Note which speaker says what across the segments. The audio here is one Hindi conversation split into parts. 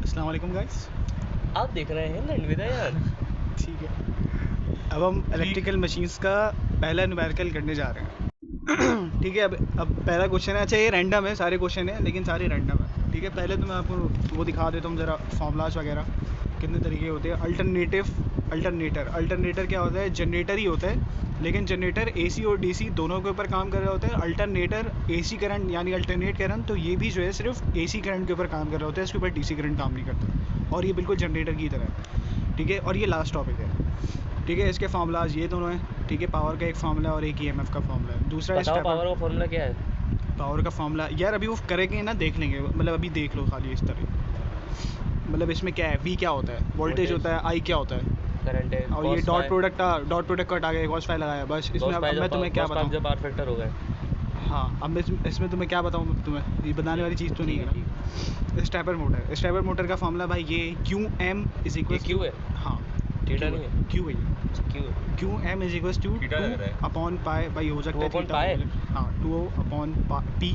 Speaker 1: अस्सलाम वालेकुम गाइस।
Speaker 2: आप देख रहे हैं लैंडविदायान।
Speaker 1: ठीक है, अब हम इलेक्ट्रिकल मशीन्स का पहला न्यूमेरिकल करने जा रहे हैं। ठीक है, अब पहला क्वेश्चन है। अच्छा, ये रैंडम है, सारे क्वेश्चन हैं लेकिन सारे रैंडम है। ठीक है, पहले तो मैं आपको वो दिखा देता हूँ ज़रा, फार्मूलाज वगैरह कितने तरीके होते हैं। अल्टरनेटर क्या होता है? जनरेटर ही होता है, लेकिन जनरेटर एसी और डीसी दोनों के ऊपर काम कर रहा होता है। अल्टरनेटर एसी करंट यानी अल्टरनेट करंट, तो ये भी जो है सिर्फ एसी करंट के ऊपर काम कर रहा होता है, इसके ऊपर डीसी करंट काम नहीं करता, और ये बिल्कुल जनरेटर की तरह है। ठीक है, और ये लास्ट टॉपिक है। ठीक है, इसके फार्मूलाज ये दोनों हैं। ठीक है, पावर का एक फार्मूला और एक ईएमएफ का फार्मूला है। दूसरा
Speaker 2: पावर का फार्मूला क्या है?
Speaker 1: पावर का फार्मूला यार अभी वो करेंगे ना, देख लेंगे, मतलब अभी देख लो खाली इस तरह। मतलब इसमें क्या है, वी क्या होता है, वोल्टेज होता है, आई क्या होता है,
Speaker 2: करंट है,
Speaker 1: और ये डॉट प्रोडक्ट का हटा के cos phi लगाया बस। इसमें अब मैं तुम्हें क्या बताऊँ?
Speaker 2: जब पावर फैक्टर हो गए।
Speaker 1: हाँ, अब मैं इसमें तुम्हें क्या बताऊँ? तुम्हें ये बताने वाली चीज़ तो नहीं है ना। स्टेपर मोटर का फार्मूला भाई ये QM इज इक्वल
Speaker 2: क्यू है।
Speaker 1: हाँ,
Speaker 2: थीटा नहीं है,
Speaker 1: क्यू है।
Speaker 2: क्यू है।
Speaker 1: QM इज इक्वल टू 2 पाई भाई, हो सकता है
Speaker 2: 2
Speaker 1: थीटा। हाँ, 2 पी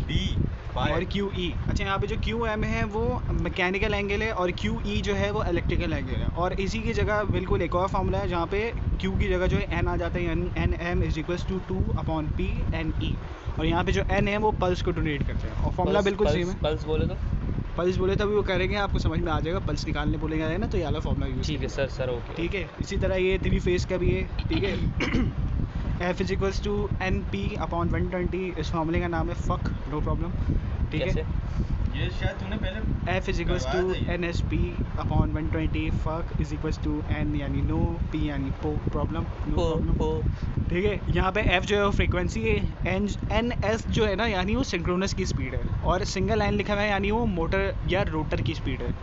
Speaker 1: और QE। अच्छा, यहाँ पे जो QM है वो मैकेनिकल एंगल है, और QE जो है वो इलेक्ट्रिकल एंगल है। और इसी की जगह बिल्कुल एक और फार्मूला है जहाँ पे Q की जगह जो है N आ जाता है, यानी NM is equal to 2/P NE। और यहाँ पे जो N है वो पल्स को डोनेट करते हैं, और फार्मूला बिल्कुल सेम है। पल्स बोले तो अभी वो करेंगे, आपको समझ में आ जाएगा। पल्स निकालने बोलेंगे ना, तो ये वाला फार्मूला यूज़।
Speaker 2: ठीक है सर, ओके।
Speaker 1: ठीक है, इसी तरह ये 3 फेज़ का भी है। ठीक है, F is equals to NP/120। इस फार्मूले का नाम है फक, नो प्रॉब्लम। ठीक है,
Speaker 3: ये शायद तूने पहले
Speaker 1: F is equals to NSP/120। फक इज इक्वल्स टू N यानी नो, P यानी पो, प्रॉब्लम, नो प्रॉब्लम। ठीक है, यहाँ पे F जो है वो फ्रीक्वेंसी है, NS जो है ना यानी वो सिंक्रोनस की स्पीड है, और सिंगल N लिखा हुआ है यानी वो मोटर या रोटर की स्पीड है,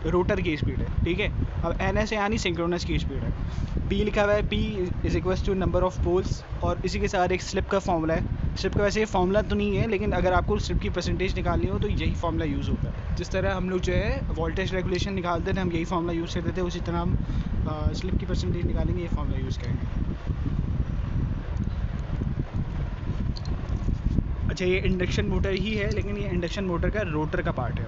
Speaker 1: रोटर की स्पीड है। ठीक है, अब NS यानी सिंक्रोनस की स्पीड है। P लिखा हुआ है, P is equals to number of poles, और इसी के साथ एक स्लिप का फार्मूला है। स्लिप का वैसे ये फार्मूला तो नहीं है, लेकिन अगर आपको स्लिप की परसेंटेज निकालनी हो तो यही फार्मूला यूज़ होता है। जिस तरह हम लोग जो है वोल्टेज रेगुलेशन निकालते थे, हम यही फार्मूला यूज़ करते थे, उसी तरह हम स्लिप की परसेंटेज निकालेंगे, ये फार्मूला यूज़ करेंगे। अच्छा, ये इंडक्शन मोटर ही है, लेकिन ये इंडक्शन मोटर का रोटर का पार्ट है।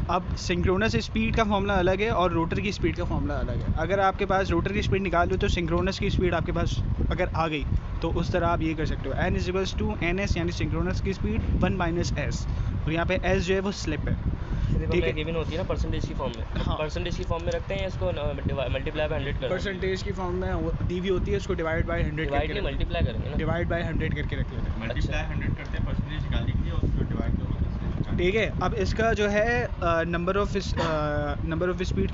Speaker 1: अब सिंक्रोनस स्पीड का फार्मूला अलग है और रोटर की स्पीड का फार्मूला अलग है। अगर आपके पास रोटर की स्पीड निकाल लो तो सिंक्रोनस की स्पीड आपके पास अगर आ गई तो उस तरह आप ये कर सकते हो, N is equals to NS यानी सिंक्रोनस की स्पीड 1 - S, और यहाँ पे S जो है वो स्लिप है।
Speaker 2: ठीक है, केविन होती है ना परसेंटेज की फॉर्म में।
Speaker 1: हाँ,
Speaker 2: परसेंटेज की फॉर्म में रखते हैं इसको, मल्टीप्लाई बाय 100 कर।
Speaker 1: परसेंटेज की फॉर्म में दी हुई होती है, उसको डिवाइड बाय 100 करके
Speaker 2: मल्टीप्लाई करेंगे ना,
Speaker 1: डिवाइड बाय 100 करके रख लेते हैं।
Speaker 3: मल्टीप्लाई 100 करते हैं, परसेंटेज निकालने के लिए उसको डिवाइड करो।
Speaker 1: ठीक है, अब इसका जो है नंबर ऑफ स्पीड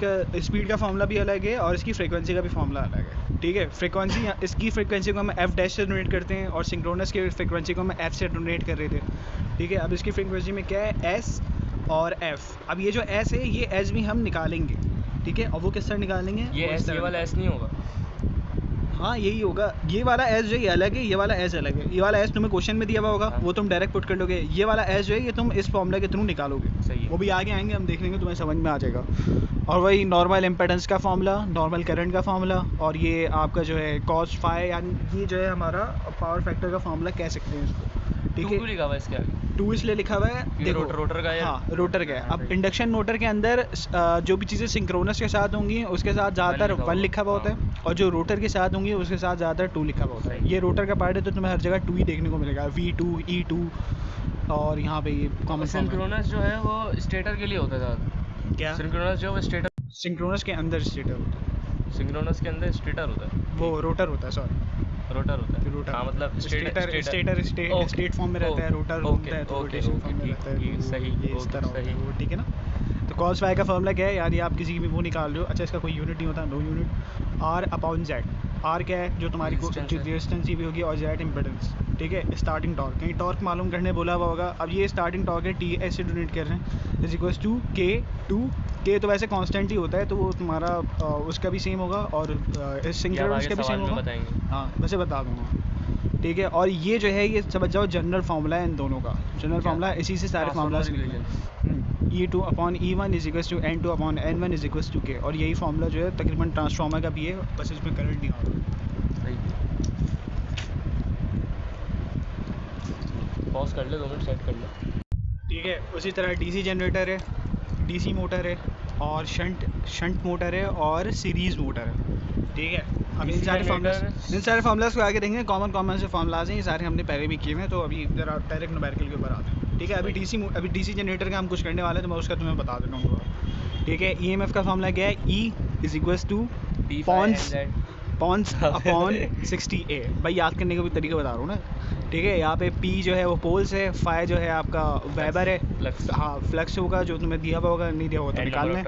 Speaker 1: का फार्मूला भी अलग है, और इसकी फ्रीक्वेंसी का भी फार्मूला अलग है। ठीक है, फ्रीक्वेंसी, इसकी फ्रीक्वेंसी को हम F डैश से डोनेट करते हैं, और सिंक्रोनस की फ्रीक्वेंसी को हम F से डोनेट कर रहे थे। ठीक है, अब इसकी फ्रीक्वेंसी में क्या है, S और F। अब ये जो S है ये S भी हम निकालेंगे। ठीक है, और वो किस तरह निकालेंगे?
Speaker 2: ये वाला S नहीं होगा।
Speaker 1: हाँ, यही होगा। ये वाला S जो है ये अलग है, ये वाला S अलग है। ये वाला S तुम्हें क्वेश्चन में दिया हुआ होगा, वो तुम डायरेक्ट पुट कर लोगे। ये वाला S जो है ये तुम इस फॉर्मूला के थ्रू निकालोगे।
Speaker 2: सही है।
Speaker 1: वो भी आगे आएंगे, हम देख लेंगे, तुम्हें समझ में आ जाएगा। और वही नॉर्मल इम्पेडेंस का फार्मूला, नॉर्मल करंट का फार्मूला, और ये आपका जो है cos phi, यानी ये जो है हमारा पावर फैक्टर का फार्मूला कह सकते हैं इसको। ठीक है,
Speaker 2: 2 लिखा हुआ है इसके आगे,
Speaker 1: 2 इसलिए लिखा हुआ है, देखो
Speaker 2: रोटर का है।
Speaker 1: हाँ, रोटर का है। अब इंडक्शन मोटर के अंदर जो भी चीज़ें सिंक्रोनस के साथ होंगी उसके साथ ज़्यादातर 1 लिखा हुआ होता है, और जो रोटर के साथ होंगी उसके साथ ज़्यादातर 2 लिखा हुआ होता है। ये रोटर का पार्ट है, तो तुम्हें हर जगह 2 ही देखने को मिलेगा, V2 E2, और यहाँ पे ये कॉमन
Speaker 2: सिंक्रोनस जो है वो स्टेटर के लिए होता है ज़्यादा।
Speaker 1: क्या?
Speaker 2: सिंक्रोनस जो है वो स्टेटर,
Speaker 1: सिंक्रोनस के अंदर स्टेटर होता है,
Speaker 2: सिंक्रोनस के अंदर स्टेटर होता है,
Speaker 1: वो रोटर होता है, सॉरी
Speaker 2: रोटर होता है।
Speaker 1: रोटर।
Speaker 2: हाँ, मतलब
Speaker 1: स्टेट फॉर्म में रहता है, रोटर होता है तो रोटेशन फॉर्म में रहता है,
Speaker 2: सही,
Speaker 1: ये इस तरह होता है वो। ठीक है ना, तो cos phi का फार्मूला क्या है, यानी आप किसी भी वो निकाल रहे हो। अच्छा, इसका कोई यूनिट नहीं होता, नो यूनिट। R/Z, R क्या है, जो तुम्हारी रेजिस्टेंस भी होगी, और Z इम्पेडेंस। ठीक है, स्टार्टिंग टॉर्क, कहीं टॉर्क मालूम करने बोला हुआ होगा। अब ये स्टार्टिंग टॉर्क है, T ऐसे डोनेट कर रहे हैं, इज इक्वल्स टू K तो वैसे कांस्टेंट ही होता है, तो वो तुम्हारा उसका भी सेम होगा, और इस सिंक्रोनस का भी सेम होगा। हाँ, वैसे बता दूँगा। ठीक है, और ये जो है ये समझ जाओ जनरल फार्मूला है इन दोनों का, जनरल फार्मूला, इसी से सारे फार्मूलाज निकले। E2/E1 is equals to N2/N1 is equals to K, और यही फार्मूला जो है तकरीबन ट्रांसफार्मर का भी है, बस इसमें करंट नहीं होता।
Speaker 2: पॉज कर ले, 2 मिनट सेट कर ले।
Speaker 1: ठीक है, उसी तरह DC जनरेटर है, DC मोटर है, और शंट मोटर है और सीरीज़ मोटर है, ठीक है। अब इन सारे फार्मूलाज को आगे देखेंगे, कॉमन से फार्मूलाज हैं, ये सारे हमने पहले भी किए हैं, तो अभी ज़रा डायरेक्ट न्यूमेरिकल के ऊपर आते हैं, ठीक है। अभी डीसी जनरेटर का हम कुछ करने वाले हैं, तो मैं उसका तुम्हें बता देता हूँ थोड़ा, ठीक है। ईएमएफ का फार्मूला क्या है, E इज इक्वल्स टू पॉन्स अपॉन 60A। भाई याद करने का भी तरीका बता रहा हूँ ना, ठीक है। यहाँ पे P जो है वो पोल्स है, फाई जो है आपका वेबर है, हाँ फ्लक्स होगा जो तुम्हें दिया हुआ होगा, नहीं दिया हुआ तो निकालना है।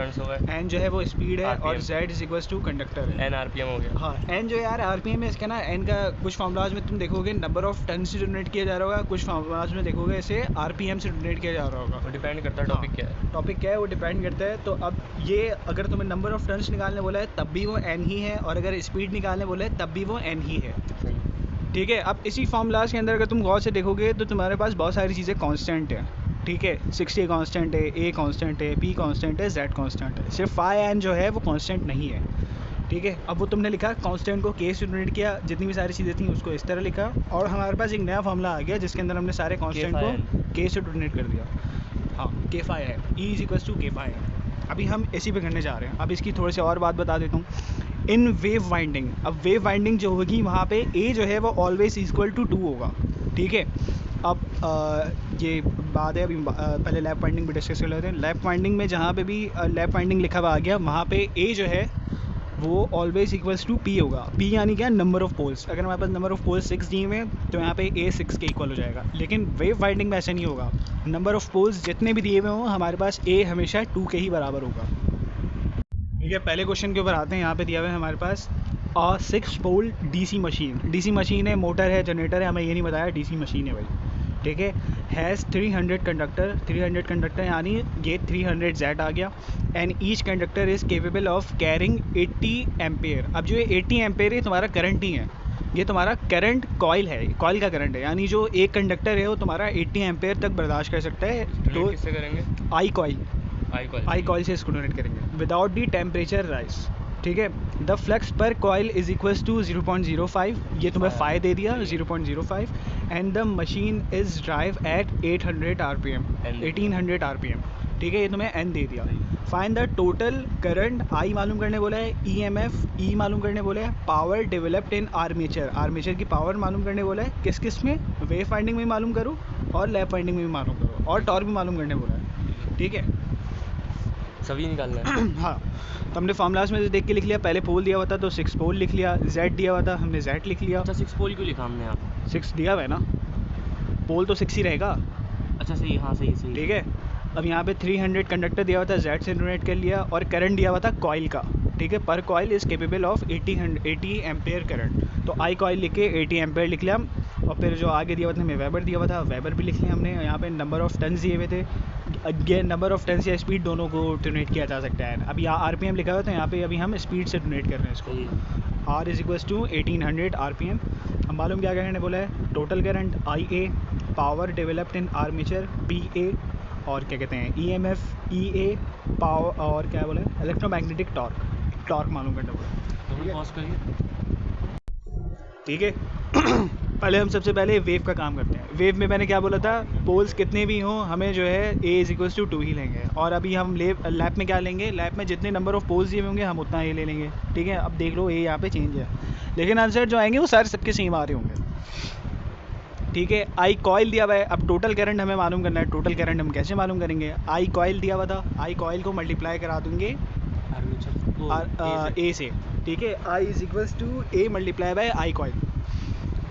Speaker 1: N जो है वो स्पीड है और Z is equals to conductor है।
Speaker 2: N RPM हो गया।
Speaker 1: हाँ N जो यार RPM है इसका ना, N का कुछ फार्मूलाज में तुम देखोगे नंबर ऑफ टन से जनरेट किया जा रहा होगा, कुछ फार्मूलाज में देखोगे इसे RPM से जनरेट किया जा रहा होगा।
Speaker 2: वो डिपेंड करता है टॉपिक क्या है,
Speaker 1: वो डिपेंड करता है। तो अब ये अगर तुम्हें नंबर ऑफ टन्स निकालने बोला है तब भी वो N ही है, और अगर स्पीड निकालने बोला है तब भी वो N ही है, ठीक है। अब इसी फार्मूलाज के अंदर अगर तुम गौर से देखोगे तो तुम्हारे पास बहुत सारी चीज़ें कांस्टेंट है, ठीक है। 60 कांस्टेंट है, A कांस्टेंट है, P कांस्टेंट है, Z कांस्टेंट है, सिर्फ N जो है वो कांस्टेंट नहीं है, ठीक है। अब वो तुमने लिखा कांस्टेंट को K से डिनोट किया, जितनी भी सारी चीज़ें थी उसको इस तरह लिखा, और हमारे पास एक नया फार्मूला आ गया जिसके अंदर हमने सारे कांस्टेंट को K से डिनोट कर दिया। हाँ K फाई है, E is equals to K phi है। अभी हम इसी पे करने जा रहे हैं। अब इसकी थोड़ी सी और बात बता देता हूँ। इन वेव वाइंडिंग, अब वेव वाइंडिंग जो होगी वहाँ पे A जो है वो ऑलवेज इक्वल टू 2 होगा, ठीक है। अब ये बात है, अभी पहले लैप वाइंडिंग भी डिस्कस कर लेते हैं। लैप वाइंडिंग में जहाँ पे भी लैप वाइंडिंग लिखा हुआ आ गया, वहाँ पे A जो है वो ऑलवेज इक्वल्स टू P होगा। P यानी क्या, नंबर ऑफ पोल्स। अगर हमारे पास नंबर ऑफ पोल्स 6 दिए हुए हैं तो यहाँ पे A 6 के इक्वल हो जाएगा, लेकिन वेव वाइंडिंग में ऐसा नहीं होगा। नंबर ऑफ पोल्स जितने भी दिए हुए हों हमारे पास A हमेशा 2 के ही बराबर होगा, ठीक है। पहले क्वेश्चन के ऊपर आते हैं। यहाँ पे दिया हुआ है हमारे पास 6 पोल डीसी मशीन है, मोटर है, जनरेटर है, हमें ये नहीं बताया, डीसी मशीन है भाई, ठीक है। हैज़ 300 कंडक्टर यानी ये 300 Z आ गया, and each conductor is capable of carrying 80 ampere. अब जो ये 80 एम्पेयर है तुम्हारा करंट ही है, ये तुम्हारा करंट कॉइल है, कॉइल का करंट है, यानी जो एक कंडक्टर है वो तुम्हारा 80 एम्पेयर तक बर्दाश्त कर सकता है। तो
Speaker 2: किससे करेंगे,
Speaker 1: आई कॉइल से इसको डोनेट करेंगे विदाउट दी टेम्परेचर राइज, ठीक है। द फ्लक्स पर कॉइल इज इक्वल्स टू 0.05, ये तुम्हें फाई दे दिया 0.05, and the machine is drive eight 800 RPM 1800 RPM, ठीक है। ये तुम्हें N दे दिया। Find the total current, I मालूम करने बोला है, EMF E मालूम करने बोला है, पावर डेवलप्ड इन आर्मेचर की पावर मालूम करने बोला है। किस में, वेव वाइंडिंग में मालूम करो और लैप वाइंडिंग में भी मालूम करो, और टॉर्क भी मालूम करने बोला है, ठीक है।
Speaker 2: सभी निकालना है।
Speaker 1: हाँ, तो हमने फार्मूलाज में से देख के लिख लिया। पहले पोल दिया हुआ था तो 6 पोल लिख लिया, Z दिया हुआ था हमने Z लिख लिया।
Speaker 2: अच्छा 6 पोल क्यों लिखा हमने यहाँ,
Speaker 1: 6 दिया हुआ है ना, पोल तो 6 ही रहेगा।
Speaker 2: अच्छा सही, हाँ सही,
Speaker 1: ठीक है। अब यहाँ पे 300 कंडक्टर दिया हुआ था, Z से डोनेट कर लिया, और करंट दिया हुआ था कॉइल का, ठीक है। पर coil is capable of 80 ampere current, तो आई कॉइल लिख के 80 एम्पेयर लिख लिया। और फिर जो आगे दिया हुआ था हमें वेबर दिया हुआ था, वेबर भी लिख लिया हमने। यहाँ पे नंबर ऑफ टन्स दिए हुए थे, ये नंबर ऑफ टन्स या स्पीड दोनों को डोनेट किया जा सकता है। अब यहाँ RPM लिखा हुआ था, यहाँ पे अभी हम स्पीड से डोनेट कर रहे हैं इसको। R is equals to 1800 RPM। हम मालूम क्या करने बोला है, total current IA, power developed in armature PA, और क्या कहते हैं EMF EA, पावर, और क्या बोला है इलेक्ट्रोमैग्नेटिक टॉर्क मालूम करने बोला, ठीक है। पहले हम सबसे पहले वेव का काम करते हैं। वेव में मैंने क्या बोला था, पोल्स कितने भी हों हमें जो है A इज इक्वल्स टू 2 ही लेंगे, और अभी हम लैप में क्या लेंगे, लैप में जितने नंबर ऑफ पोल्स दिए होंगे हम उतना A ले लेंगे, ठीक है। अब देख लो A यहाँ पे चेंज है, लेकिन आंसर जो आएंगे वो सारे सबके सेम आ रहे होंगे, ठीक है। आई कॉइल दिया हुआ है, अब टोटल करंट हमें मालूम करना है। टोटल करंट हम कैसे मालूम करेंगे, आई कॉइल दिया हुआ था, आई कॉइल को मल्टीप्लाई करा दूंगे A से, ठीक है। I is equals to A multiply by I coil,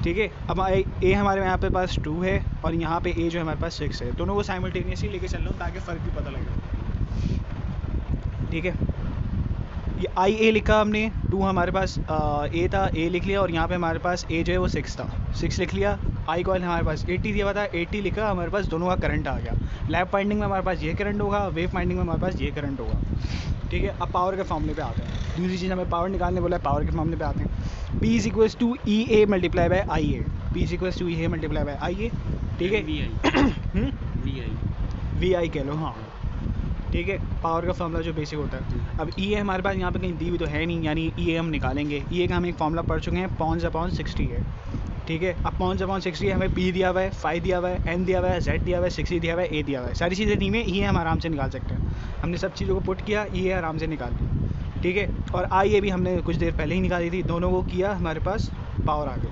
Speaker 1: ठीक है। अब A हमारे यहाँ पे पास 2 है, और यहाँ पे A जो हमारे पास 6 है, दोनों को साइमल्टेनियसली लेके चल रहा हूँ ताकि फ़र्क भी पता लगे, ठीक है। ये IA लिखा हमने, 2 हमारे पास A था, A लिख लिया, और यहाँ पे हमारे पास A जो है वो 6 था, 6 लिख लिया। आई कॉइल हमारे पास 80 दिया हुआ था, 80 लिखा, हमारे पास दोनों का करंट आ गया। लैप वाइंडिंग में हमारे पास ये करंट होगा, वेव वाइंडिंग में हमारे पास ये करंट होगा, ठीक है। अब पावर के फॉर्मूले पे आते हैं। दूसरी चीज़ हमें पावर निकालने बोला है, पावर के फॉर्मूले पे आते हैं। P is equals to EA multiply by IA, P is equals to EA multiply by IA, ठीक है। VI कह लो, हाँ, ठीक है। पावर का फॉर्मूला जो बेसिक होता है। अब EA हमारे पास यहाँ पे कहीं दी हुई तो है नहीं, यानी EA हम निकालेंगे। EA का हम एक फॉर्मूला पढ़ चुके हैं, पॉन्स अपॉन 60 है, ठीक है। अब पॉइंट्स अपॉन 60 हमें P दिया हुआ है, फाई दिया हुआ है, N दिया हुआ है, Z दिया हुआ है, 60 दिया हुआ है, A दिया हुआ है, सारी चीज़ें दी हुई हैं, ये हम आराम से निकाल सकते हैं। हमने सब चीज़ों को पुट किया, ये आराम से निकाल ली, ठीक है। और I A भी हमने कुछ देर पहले ही निकाली थी, दोनों को किया, हमारे पास पावर आ गई।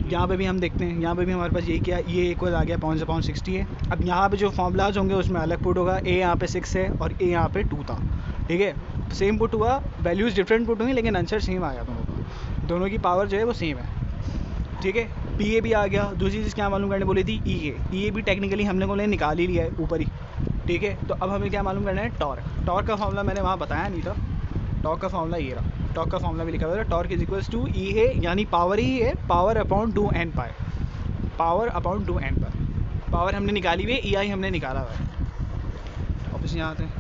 Speaker 1: यहाँ पे भी हम देखते हैं, यहाँ पे भी हमारे पास यही किया, ये इक्वल आ गया पॉइंट्स अपॉन 60 है। अब यहाँ पे जो फॉर्मूलाज होंगे उसमें अलग पुट होगा, A यहाँ पे 6 है और A यहाँ पे 2 था, ठीक है। सेम पुट हुआ, वैल्यूज़ डिफरेंट पुट हुई, लेकिन आंसर सेम आया दोनों का, दोनों की पावर जो है वो सेम है, ठीक है। P A भी आ गया। दूसरी चीज़ क्या मालूम करने बोली थी, E A भी टेक्निकली हमने को निकाल ही लिया है ऊपर ही, ठीक है। तो अब हमें क्या मालूम करना है, टॉर्क का फार्मूला मैंने वहाँ बताया नहीं था, टॉर्क का फार्मूला ये रहा, टॉर्क का फार्मूला भी लिखा हुआ है, torque is equals to E A, यानी पावर ही है, power upon 2n pi, power upon 2n pi, power हमने निकाली हुई है, EI हमने निकाला हुआ है। वापस यहाँ आते हैं,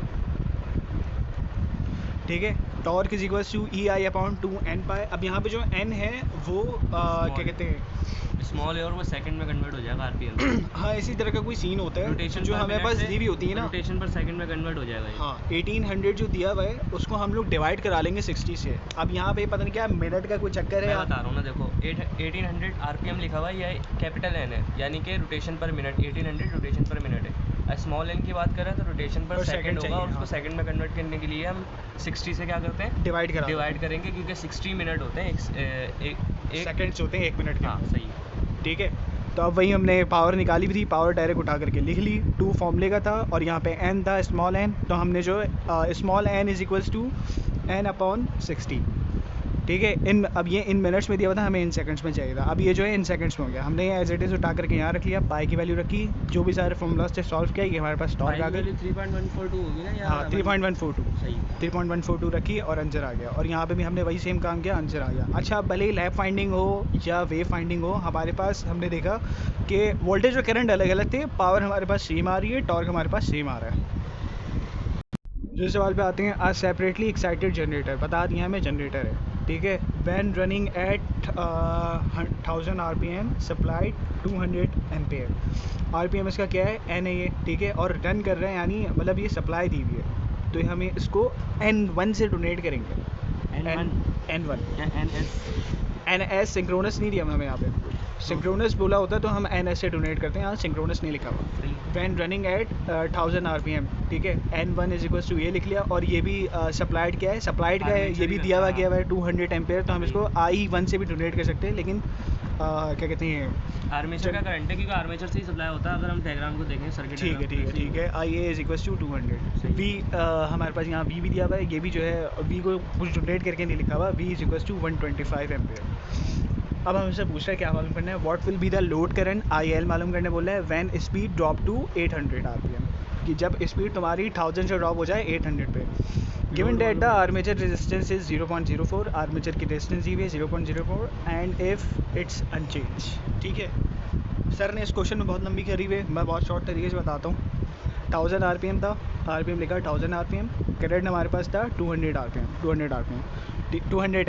Speaker 1: ठीक है। Torque is equals to EI upon 2n pi. अब यहाँ पे जो n है वो क्या कहते हैं,
Speaker 2: स्मॉल है और वो सेकंड में कन्वर्ट हो जाएगा आरपीएम।
Speaker 1: हाँ इसी तरह का कोई सीन होता है
Speaker 2: रोटेशन
Speaker 1: जो हमें पास दी भी होती है ना,
Speaker 2: रोटेशन पर सेकंड में कन्वर्ट हो जाएगा ये।
Speaker 1: हाँ 1800 जो दिया हुआ है उसको हम लोग डिवाइड करा लेंगे 60 से। अब यहाँ पे पता नहीं क्या मिनट का कोई चक्कर है,
Speaker 2: मैं बता रहा हूँ ना, देखो 1800 आरपीएम लिखा हुआ है, ये कैपिटल एन है, यानी कि रोटेशन पर मिनट, 1800 रोटेशन पर मिनट है। स्मॉल एन की बात करें तो रोटेशन पर सेकंड होगा, और उसको सेकंड में कन्वर्ट करने के लिए हम 60 से क्या करते हैं, डिवाइड करेंगे, क्योंकि 60 मिनट होते हैं, एक
Speaker 1: सेकंड्स होते हैं 1 मिनट के।
Speaker 2: हाँ सही है,
Speaker 1: ठीक है। तो अब वही हमने पावर निकाली भी थी, पावर डायरेक्ट उठा करके लिख ली, 2 फॉर्मूले का था और यहाँ पे n था, स्मॉल n, तो हमने जो small n is equals to n upon 60, ठीक है। अब ये इन मिनट्स में दिया हुआ था, हमें इन सेकंड्स में चाहिए था, अब ये जो है इन सेकंड्स में हो गया। हमने ये एज इट इज़ उठा करके यहाँ रख लिया, पाई की वैल्यू रखी, जो भी सारे फॉर्मूलाज थे सॉल्व किया, ये हमारे पास टॉर्क आ गई
Speaker 2: 3.142 होगी ना,
Speaker 1: हाँ 3.142,
Speaker 2: सही
Speaker 1: 3.142 रखी और आंसर आ गया। और यहाँ पे भी हमने वही सेम काम किया, आंसर आ गया। अच्छा, भले ही लैब फाइंडिंग हो या वेव फाइंडिंग हो, हमारे पास हमने देखा कि वोल्टेज और करंट अलग अलग थे, पावर हमारे पास सेम आ रही है, टॉर्क हमारे पास सेम आ रहा है। जो सवाल पे आते हैं, आज सेपरेटली एक्साइटेड जनरेटर बता दिया हमें जनरेटर है, ठीक है। When running at 1000 RPM supplied 200 ampere, RPM इसका क्या है, N है ये, ठीक है। और रन कर रहे हैं, यानी मतलब ये सप्लाई दी हुई है, तो हमें इसको N1 से डोनेट करेंगे, NS सिंक्रोनस नहीं दिया हमें यहाँ पे, सिंक्रोनस बोला होता तो हम NS से डोनेट करते हैं, यहाँ सिंक्रोनस नहीं लिखा हुआ। वैन रनिंग एट 1000 RPM, ठीक है। N1 इज इक्वल्स टू ये लिख लिया, और ये भी सप्लाइड क्या है, सप्लाइड का है, ये भी दिया हुआ गया हुआ है 200 एम्पेयर, तो हम इसको I1 से भी डोनेट कर सकते हैं, लेकिन क्या कहते हैं,
Speaker 2: आर्मेचर का करंट है, क्योंकि आर्मेचर से ही सप्लाई होता है, अगर हम डायग्राम को देखें सर्किट।
Speaker 1: ठीक है। IA is equals to 200, V हमारे पास यहाँ V भी दिया हुआ है, ये भी जो है V को कुछ डोनेट करके नहीं लिखा हुआ, V is equals to 125 ampere. अब हमसे पूछ रहे हैं क्या मालूम करना है, what will be the load current, IL मालूम करने बोल रहे हैं, when speed drop to 800 RPM, कि जब स्पीड तुम्हारी 1000 से ड्रॉप हो जाए 800 पे। Given that the armature resistance is 0.04, armature की रेजिस्टेंस दी हुई है 0.04, एंड इफ इट्स अनचेंज, ठीक है। सर ने इस क्वेश्चन में बहुत लंबी करी हुई है, मैं बहुत शॉर्ट तरीके से बताता हूँ। 1000 RPM था, RPM लिखा 1000 RPM, करंट हमारे पास था 200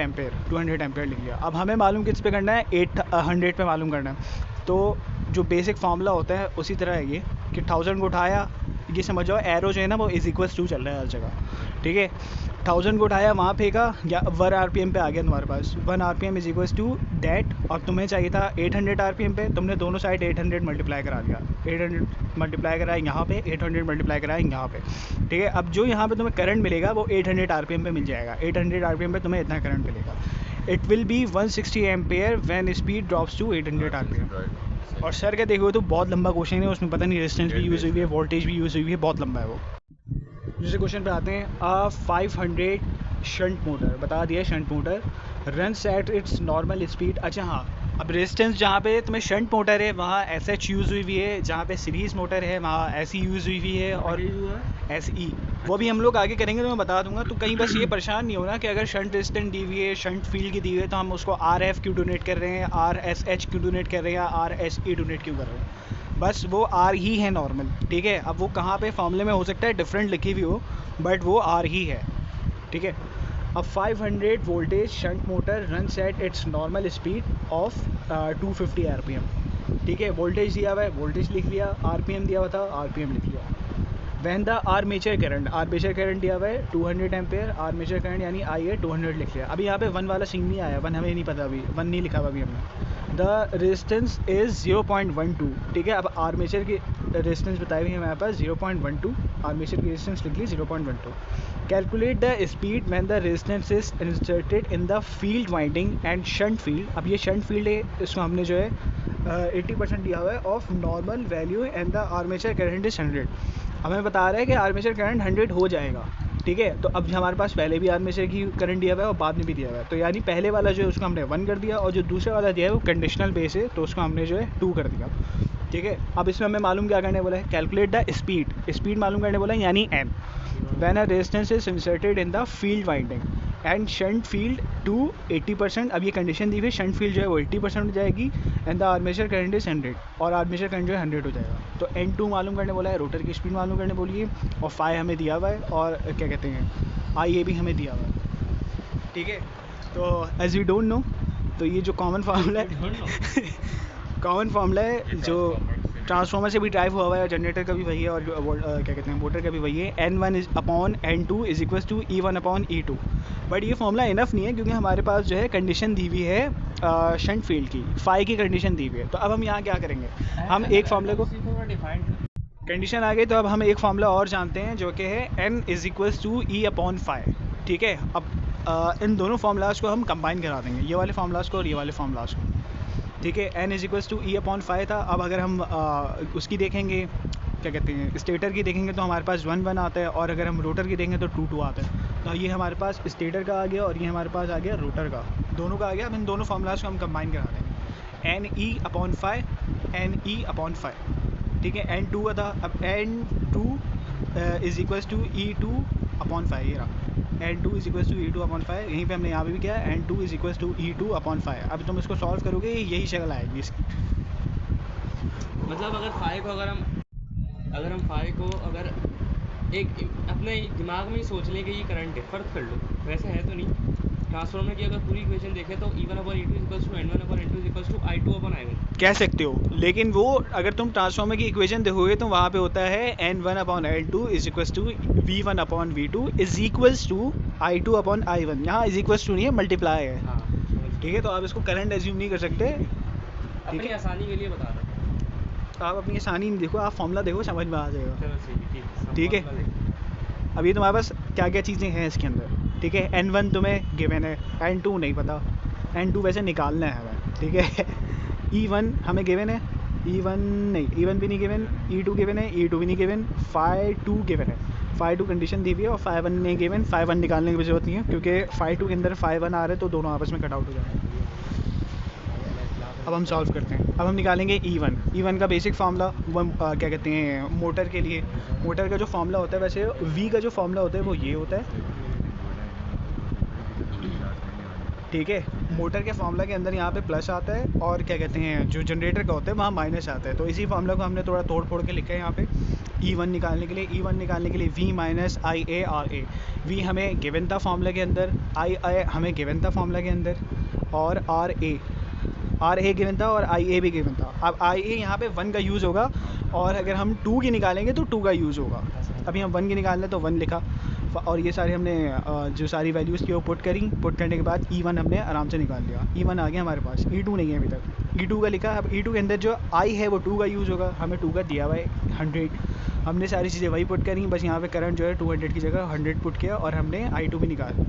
Speaker 1: एम्पेयर लिख लिया। अब हमें मालूम किस पे करना है, 800 पे मालूम करना है। तो जो बेसिक फार्मूला होता है उसी तरह है ये, कि 1000 को उठाया, ये समझ जाओ एरो जो है ना वो इज इक्वल्स टू चल रहा है हर जगह, ठीक है। 1000 को उठाया, वहाँ फेंका, या 1 RPM पे आ गया तुम्हारे पास, 1 RPM is equals to that, और तुम्हें चाहिए था 800 RPM पे, तुमने दोनों साइड 800 मल्टीप्लाई करा दिया, 800 मल्टीप्लाई कराया यहाँ पे, 800 मल्टीप्लाई कराया यहाँ पे, ठीक है। अब जो यहाँ पे तुम्हें करंट मिलेगा वो 800 RPM पे मिल जाएगा, 800 RPM पे तुम्हें इतना करंट मिलेगा। It will be 160 ampere when speed drops to 800 RPM। और सर का देखो तो बहुत लंबा क्वेश्चन है, उसमें पता नहीं रेजिस्टेंस भी यूज़ हुई है, वोल्टेज भी यूज़ हुई है, बहुत लंबा है वो। दूसरे क्वेश्चन पे आते हैं, 500 शंट मोटर बता दिया, shunt motor runs at its normal speed. अच्छा हाँ, अब रेजिस्टेंस जहाँ पे तुम्हें शंट मोटर है वहाँ SH यूज़ हुई हुई है, जहाँ पे सीरीज़ मोटर है वहाँ SE यूज़ हुई हुई है, और SE वो भी हम लोग आगे करेंगे तो मैं बता दूंगा। तो कहीं बस ये परेशान नहीं होना कि अगर शंट रेजिस्टेंस दी हुई है, शंट फील्ड की दी हुई है, तो हम उसको RF क्यों डोनेट कर रहे हैं, RSH क्यों डोनेट कर रहे हैं, RSE डोनेट क्यों कर रहे हैं, बस वो R ही है नॉर्मल, ठीक है। अब वो कहाँ पे फॉर्मूले में हो सकता है डिफरेंट लिखी हुई हो, बट वो R ही है, ठीक है। अब 500 voltage shunt motor runs at its normal speed of 250 RPM, ठीक है। वोल्टेज दिया हुआ है, वोल्टेज लिख लिया, RPM दिया हुआ था, RPM लिख लिया। वैन द आर्मेचर करंट दिया हुआ है 200 एम्पेयर, आर्मेचर करंट यानी आई है 200 लिख लिया। अभी यहाँ पे 1 वाला सिंग नहीं आया, 1 हमें नहीं पता, अभी 1 नहीं लिखा हुआ अभी हमने। द रेजिस्टेंस इज़ 0.12, ठीक है। अब आर्मेचर की रेजिस्टेंस बताई हुई है हमारे पास 0.12, आर्मेचर की रेजिस्टेंस लिख ली 0.12। Calculate the speed when the resistance is inserted in the field winding and shunt field. अब ये शंट फील्ड है, इसको हमने जो है 80% दिया हुआ है of normal value and the armature current is 100। हमें बता रहा है कि आर्मेचर करंट 100 हो जाएगा, ठीक है। तो अब हमारे पास पहले भी आर्मेचर की करंट दिया हुआ है और बाद में भी दिया हुआ है, तो यानी पहले वाला जो है उसको हमने 1 कर दिया और जो दूसरा वाला दिया है वो कंडीशनल बेस है, तो उसको हमने जो है 2 कर दिया, ठीक है। अब इसमें हमें मालूम क्या करने बोला है, कैलकुलेट द स्पीड मालूम करने बोला है, यानी an when a resistance is inserted in the field winding and shunt field to 80%। अब ये कंडीशन दी हुई है, शंट फील्ड जो है वो 80% हो जाएगी and the armature current is 100, और आर्मेचर करंट जो है 100 हो जाएगा। तो N2 मालूम करने बोला है, रोटर की स्पीड मालूम करने बोली है, और फाई हमें दिया हुआ है, और क्या कहते हैं IA भी हमें दिया हुआ है, ठीक है। तो एज वी डोंट नो, तो ये जो कॉमन फार्मूला है कॉमन फार्मूला है जो ट्रांसफार्मर से भी ड्राइव हुआ हुआ है, जनरेटर का भी वही है, और क्या कहते हैं मोटर का भी वही है, N1 upon N2 is equal to E1 upon E2। But ये फॉर्मूला इनफ नहीं है, क्योंकि हमारे पास जो है कंडीशन दी हुई है शंट फील्ड की, फाई की कंडीशन दी हुई है। तो अब हम यहाँ क्या करेंगे, हम एक फॉर्मूले को कंडीशन आ गई, तो अब हम एक फॉर्मूला और जानते हैं जो कि है N is equal to E upon phi, ठीक है। अब इन दोनों फार्मूलाज को हम कंबाइन करा देंगे, ये वाले फार्मूलाज को और ये वाले फार्मूलाज को, ठीक है। N is equals to E upon phi था। अब अगर हम उसकी देखेंगे, क्या कहते हैं स्टेटर की देखेंगे, तो हमारे पास 1 आता है, और अगर हम रोटर की देखेंगे तो 2 आता है। तो ये हमारे पास स्टेटर का आ गया और ये हमारे पास आ गया रोटर का, दोनों का आ गया। अब इन दोनों फार्मूलाज को हम कंबाइन करा देंगे, NE upon phi, NE upon phi, ठीक है। N2 था, अब N2 is equals to E2 upon phi, ये रहा N2 is equals to E2 upon five. यहीं पे हमने यहाँ पे भी किया है, N2 is equals to E2 upon five. अब तुम इसको सॉल्व करोगे, यही शक्ल आएगी इसकी।
Speaker 2: मतलब अगर फाई को अगर एक अपने दिमाग में ही सोच लें कि ये करंट है, फर्क कर लो, वैसे है तो नहीं। ट्रांसफार्मर की अगर पूरी इक्वेशन देखें तो E1 upon E2 equals to N1 upon N2 equals to I2 upon I1
Speaker 1: कह सकते हो, लेकिन वो अगर तुम ट्रांसफार्मर की इक्वेशन देखोगे तो वहाँ पे होता है N1 upon N2 is equals to V1 upon V2 is equals to I2 upon I1। यहाँ इज इक्वल्स टू नहीं है, मल्टीप्लाई है,
Speaker 2: हाँ,
Speaker 1: ठीक है। तो आप इसको करंट एज्यूम नहीं कर सकते,
Speaker 2: ठीक है, आसानी के लिए बता रहा हूँ।
Speaker 1: आप अपनी आसानी नहीं देखो, आप फॉर्मूला देखो, समझ में आ जाएगा,
Speaker 2: चलो सही,
Speaker 1: ठीक है। अभी तुम्हारे पास क्या क्या चीज़ें हैं इसके अंदर, ठीक है। N1 तुम्हें गिवन है, N2 नहीं पता, N2 वैसे निकालना है हमें, ठीक है। E1 हमें गिवन है, E1 नहीं, E1 भी नहीं गिवन, E2 गिवन है, E2 भी नहीं गिवन, Phi2 गिवन है, Phi2 कंडीशन दी हुई है, और Phi1 नहीं गिवन। Phi1 निकालने की जरूरत नहीं है, क्योंकि Phi2 के अंदर Phi1 आ रहे हैं, तो दोनों आपस में कट आउट हो जाएंगे। अब हम सॉल्व करते हैं, अब हम निकालेंगे E1 का बेसिक फार्मूला, क्या कहते हैं मोटर के लिए, मोटर का जो फार्मूला होता है, वैसे V का जो फार्मूला होता है वो ये होता है, ठीक है। मोटर के फार्मूला के अंदर यहाँ पे प्लस आता है, और क्या कहते हैं जो जनरेटर का होता है वहाँ माइनस आता है। तो इसी फार्मूला को हमने थोड़ा तोड़ फोड़ के लिखा है यहाँ पे E1 निकालने के लिए। E1 निकालने के लिए V माइनस IA V हमें गिवन था फार्मूला के अंदर, IA हमें गिवन था फार्मूला के अंदर, और RA गिवन था, और IA भी गिवन था। अब IA यहाँ पे 1 का यूज़ होगा, और अगर हम 2 की निकालेंगे तो 2 का यूज़ होगा। अभी हम 1 की निकाल लें तो 1 लिखा, और ये सारे हमने जो सारी वैल्यूज़ की वो पुट करने के बाद E1 हमने आराम से निकाल लिया। E1 आ गया हमारे पास, E2 नहीं है अभी तक, E2 का लिखा। अब E2 के अंदर जो I है वो 2 का यूज़ होगा, हमें 2 का दिया हुआ है 100, हमने सारी चीज़ें वही पुट करी, बस यहाँ पे करंट जो है 200 की जगह 100 पुट किया, और हमने I2 भी निकाला।